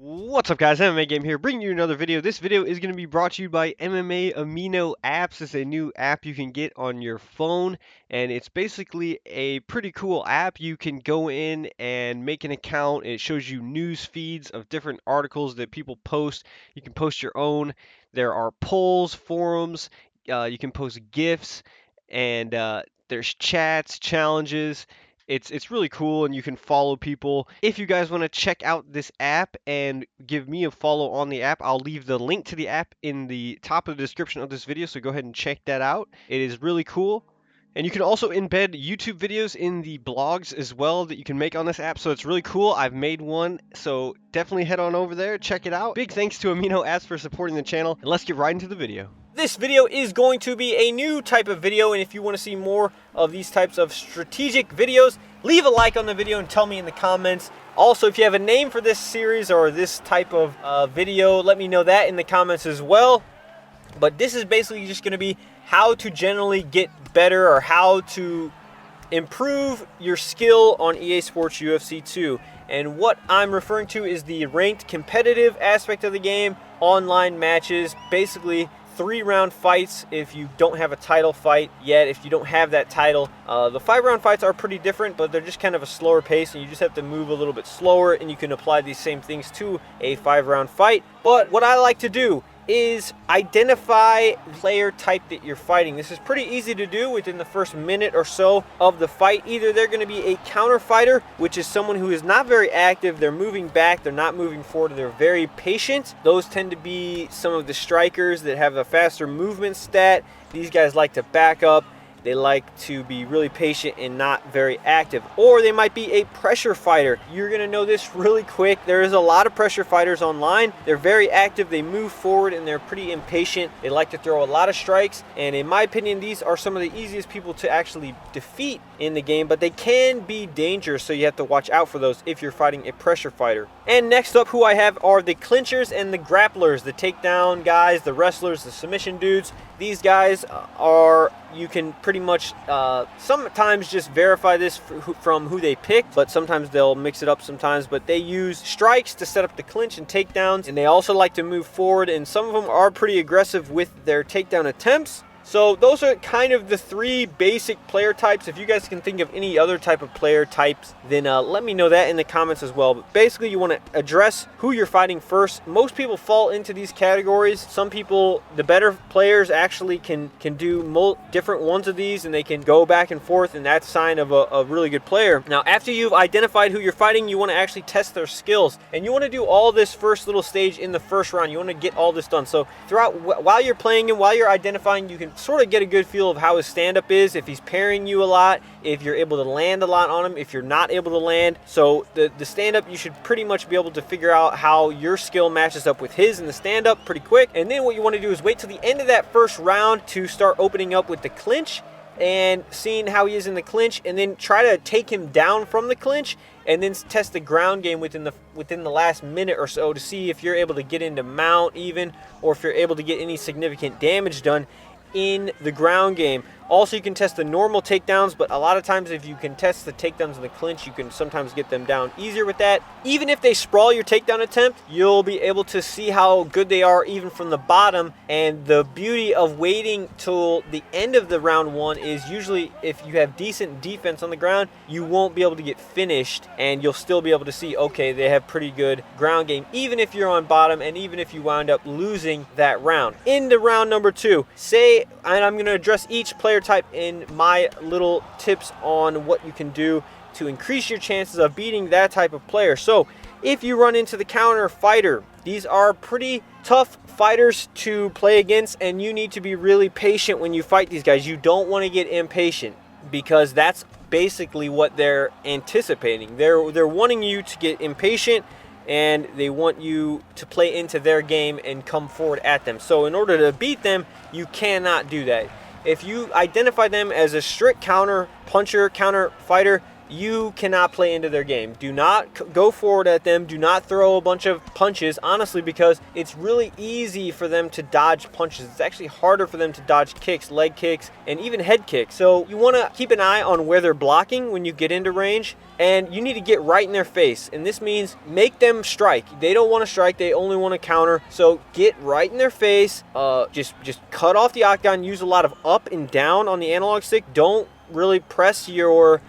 What's up, guys? MMAGAME here, bringing you another video. This video is going to be brought to you by MMA Amino Apps. It's a new app you can get on your phone, and it's basically a pretty cool app. You can go in and make an account. It shows you news feeds of different articles that people post. You can post your own. There are polls, forums. You can post GIFs, and there's chats, challenges. It's really cool, and you can follow people. If you guys want to check out this app and give me a follow on the app, I'll leave the link to the app in the top of the description of this video, so go ahead and check that out. It is really cool. And you can also embed YouTube videos in the blogs as well that you can make on this app, so it's really cool. I've made one, so definitely head on over there, check it out. Big thanks to Amino Apps for supporting the channel, and let's get right into the video. This video is going to be a new type of video, and if you want to see more of these types of strategic videos, leave a like on the video and tell me in the comments. Also, if you have a name for this series or this type of video, let me know that in the comments as well. But this is basically just going to be how to generally get better, or how to improve your skill on EA Sports UFC 2. And what I'm referring to is the ranked competitive aspect of the game, online matches, basically 3-round fights if you don't have a title fight yet, if you don't have that title. The 5-round fights are pretty different, but they're just kind of a slower pace, and you just have to move a little bit slower, and you can apply these same things to a 5-round fight. But what I like to do is identify player type that you're fighting. This is pretty easy to do within the first minute or so of the fight. Either they're going to be a counter fighter, which is someone who is not very active, they're moving back, they're not moving forward, they're very patient. Those tend to be some of the strikers that have a faster movement stat. These guys like to back up. They like to be really patient and not very active. Or they might be a pressure fighter. You're going to know this really quick. There is a lot of pressure fighters online. They're very active, they move forward, and they're pretty impatient. They like to throw a lot of strikes, and in my opinion, these are some of the easiest people to actually defeat in the game, but they can be dangerous, so you have to watch out for those if you're fighting a pressure fighter. And next up, who I have are the clinchers and the grapplers, the takedown guys, the wrestlers, the submission dudes. These guys are, you can pretty much sometimes just verify this from who they picked, but sometimes they'll mix it up sometimes. But they use strikes to set up the clinch and takedowns, and they also like to move forward, and some of them are pretty aggressive with their takedown attempts. So those are kind of the 3 basic player types. If you guys can think of any other type of player types, then let me know that in the comments as well. But basically, you want to address who you're fighting first. Most people fall into these categories. Some people, the better players, actually can do different ones of these, and they can go back and forth, and that's a sign of a really good player. Now, after you've identified who you're fighting, you want to actually test their skills, and you want to do all this first little stage in the first round. You want to get all this done. So throughout, while you're playing and while you're identifying, you can sort of get a good feel of how his stand-up is, if he's parrying you a lot, if you're able to land a lot on him, if you're not able to land. So the stand-up, you should pretty much be able to figure out how your skill matches up with his in the stand-up pretty quick. And then what you want to do is wait till the end of that first round to start opening up with the clinch and seeing how he is in the clinch, and then try to take him down from the clinch, and then test the ground game within the last minute or so to see if you're able to get into mount even, or if you're able to get any significant damage done in the ground game. Also, you can test the normal takedowns, but a lot of times if you can test the takedowns in the clinch, you can sometimes get them down easier with that. Even if they sprawl your takedown attempt, you'll be able to see how good they are even from the bottom. And the beauty of waiting till the end of the round 1 is usually if you have decent defense on the ground, you won't be able to get finished, and you'll still be able to see, okay, they have pretty good ground game, even if you're on bottom, and even if you wind up losing that round. Into round number 2, and I'm going to address each player type in my little tips on what you can do to increase your chances of beating that type of player. So if you run into the counter fighter, these are pretty tough fighters to play against, and you need to be really patient when you fight these guys. You don't want to get impatient, because that's basically what they're anticipating. They're wanting you to get impatient, and they want you to play into their game and come forward at them. So in order to beat them, you cannot do that. If you identify them as a strict counter puncher, counter fighter, you cannot play into their game. Do not go forward at them. Do not throw a bunch of punches, honestly, because it's really easy for them to dodge punches. It's actually harder for them to dodge kicks, leg kicks, and even head kicks. So you want to keep an eye on where they're blocking when you get into range, and you need to get right in their face. And this means make them strike. They don't want to strike. They only want to counter. So get right in their face. Just cut off the octagon. Use a lot of up and down on the analog stick. Don't really press your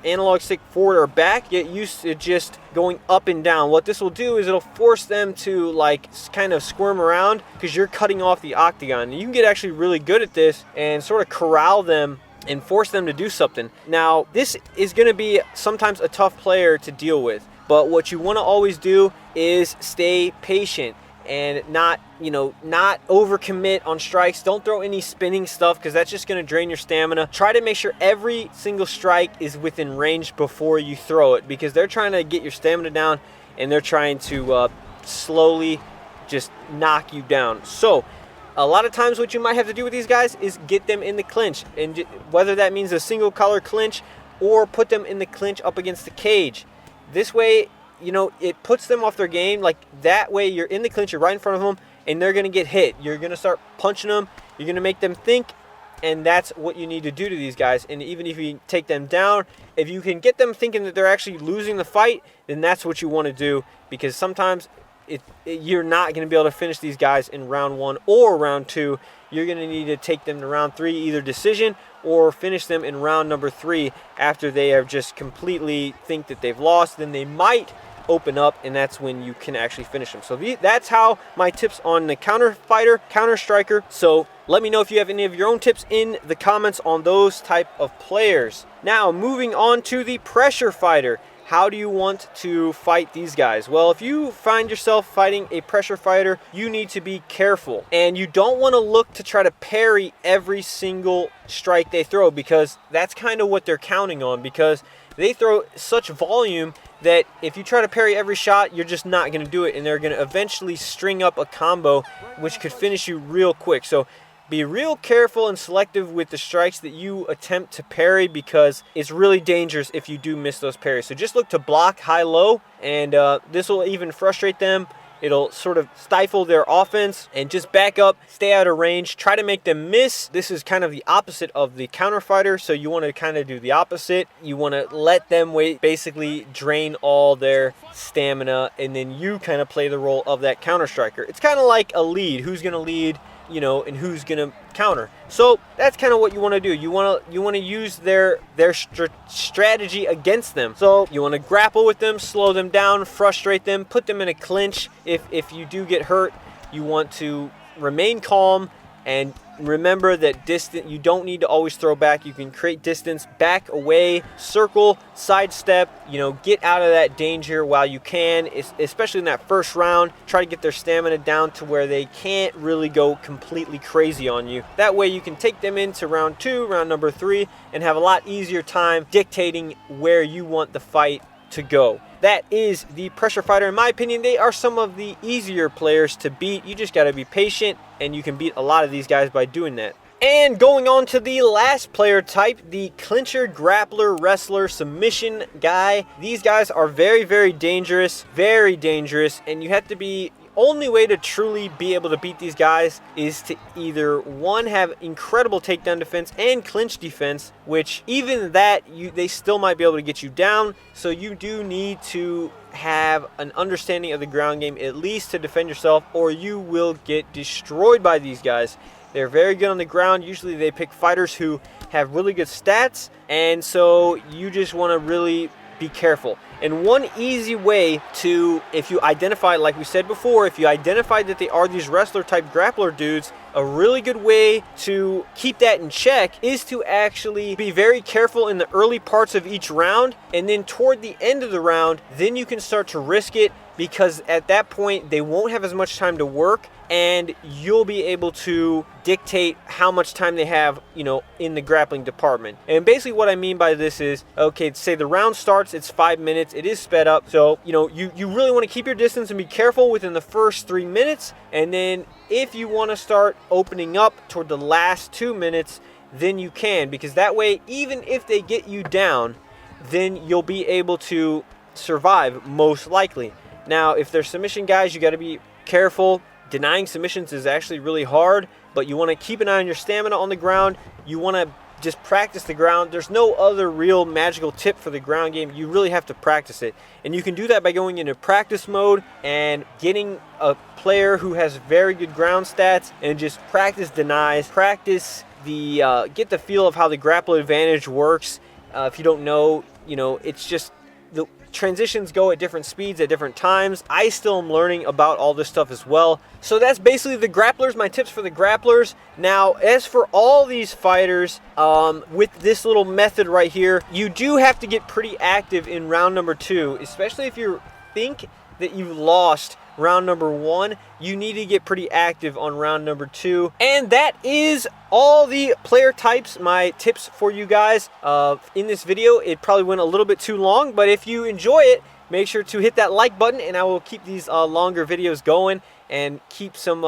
analog stick forward or back. Get used to just going up and down. What this will do is it'll force them to like kind of squirm around because you're cutting off the octagon. You can get actually really good at this and sort of corral them and force them to do something. Now, this is going to be sometimes a tough player to deal with, but what you want to always do is stay patient and not overcommit on strikes. Don't throw any spinning stuff because that's just going to drain your stamina. Try to make sure every single strike is within range before you throw it, because they're trying to get your stamina down and they're trying to slowly just knock you down. So a lot of times what you might have to do with these guys is get them in the clinch, and whether that means a single collar clinch or put them in the clinch up against the cage. This way, it puts them off their game. Like that way you're in the clinch, you're right in front of them, and they're going to get hit. You're going to start punching them. You're going to make them think, and that's what you need to do to these guys. And even if you take them down, if you can get them thinking that they're actually losing the fight, then that's what you want to do, because sometimes you're not going to be able to finish these guys in round 1 or round 2. You're going to need to take them to round 3, either decision or finish them in round number 3 after they have just completely think that they've lost. Then they might open up, and that's when you can actually finish them. So that's how my tips on the counter fighter, counter striker. So let me know if you have any of your own tips in the comments on those type of players. Now, moving on to the pressure fighter. How do you want to fight these guys? Well, if you find yourself fighting a pressure fighter, you need to be careful. And you don't want to look to try to parry every single strike they throw, because that's kind of what they're counting on, because they throw such volume that if you try to parry every shot, you're just not going to do it, and they're going to eventually string up a combo which could finish you real quick. So be real careful and selective with the strikes that you attempt to parry, because it's really dangerous if you do miss those parries. So just look to block high-low, and this will even frustrate them. It'll sort of stifle their offense, and just back up, stay out of range, try to make them miss. This is kind of the opposite of the counter fighter, so you want to kind of do the opposite. You want to let them basically drain all their stamina, and then you kind of play the role of that counter striker. It's kind of like a lead. Who's going to lead, and who's going to counter. So that's kind of what you want to do. You want to use their strategy against them. So you want to grapple with them, slow them down, frustrate them, put them in a clinch. If you do get hurt, you want to remain calm and remember that you don't need to always throw back. You can create distance, back away, circle, sidestep, get out of that danger while you can, especially in that first round. Try to get their stamina down to where they can't really go completely crazy on you. That way you can take them into round 2, round number 3, and have a lot easier time dictating where you want the fight to go. That is the pressure fighter. In my opinion, they are some of the easier players to beat. You just got to be patient, and you can beat a lot of these guys by doing that. And going on to the last player type, the clincher, grappler, wrestler, submission guy. These guys are very, very dangerous, and you have to be... Only way to truly be able to beat these guys is to either, one, have incredible takedown defense and clinch defense, which even that, they still might be able to get you down. So you do need to have an understanding of the ground game, at least to defend yourself, or you will get destroyed by these guys. They're very good on the ground. Usually they pick fighters who have really good stats, and so you just want to really be careful. And one easy way to, if you identify, like we said before, if you identify that they are these wrestler type grappler dudes, a really good way to keep that in check is to actually be very careful in the early parts of each round, and then toward the end of the round, then you can start to risk it, because at that point they won't have as much time to work, and you'll be able to dictate how much time they have, in the grappling department. And basically what I mean by this is, okay, say the round starts, it's 5 minutes, it is sped up, so you really want to keep your distance and be careful within the first 3 minutes, and then if you want to start opening up toward the last 2 minutes, then you can, because that way, even if they get you down, then you'll be able to survive most likely. Now, if they're submission guys, you got to be careful. Denying submissions is actually really hard, but you want to keep an eye on your stamina on the ground. You want to just practice the ground. There's no other real magical tip for the ground game. You really have to practice it. And you can do that by going into practice mode and getting a player who has very good ground stats and just practice denies, practice the, get the feel of how the grapple advantage works. If you don't know, it's just the transitions go at different speeds at different times. I still am learning about all this stuff as well. So that's basically the grapplers, my tips for the grapplers. Now, as for all these fighters, with this little method right here, you do have to get pretty active in round number 2, especially if you think that you've lost round number 1. You need to get pretty active on round number 2. And that is all the player types, my tips for you guys in this video. It probably went a little bit too long, but if you enjoy it, make sure to hit that like button, and I will keep these longer videos going and keep some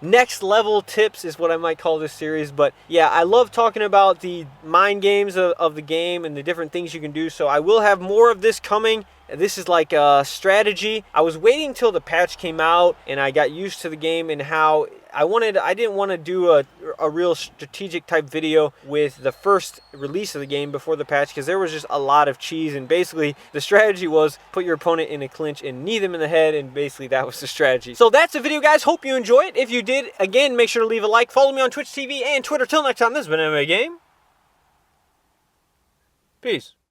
next level tips is what I might call this series. But yeah, I love talking about the mind games of the game and the different things you can do, so I will have more of this coming. This is like a strategy. I was waiting till the patch came out and I got used to the game and how I didn't want to do a real strategic type video with the first release of the game before the patch, because there was just a lot of cheese, and basically the strategy was put your opponent in a clinch and knee them in the head, and basically that was the strategy. So that's the video, guys. Hope you enjoy it. If you did, again, make sure to leave a like. Follow me on Twitch TV and Twitter. Till next time, this has been MMAGAME. Peace.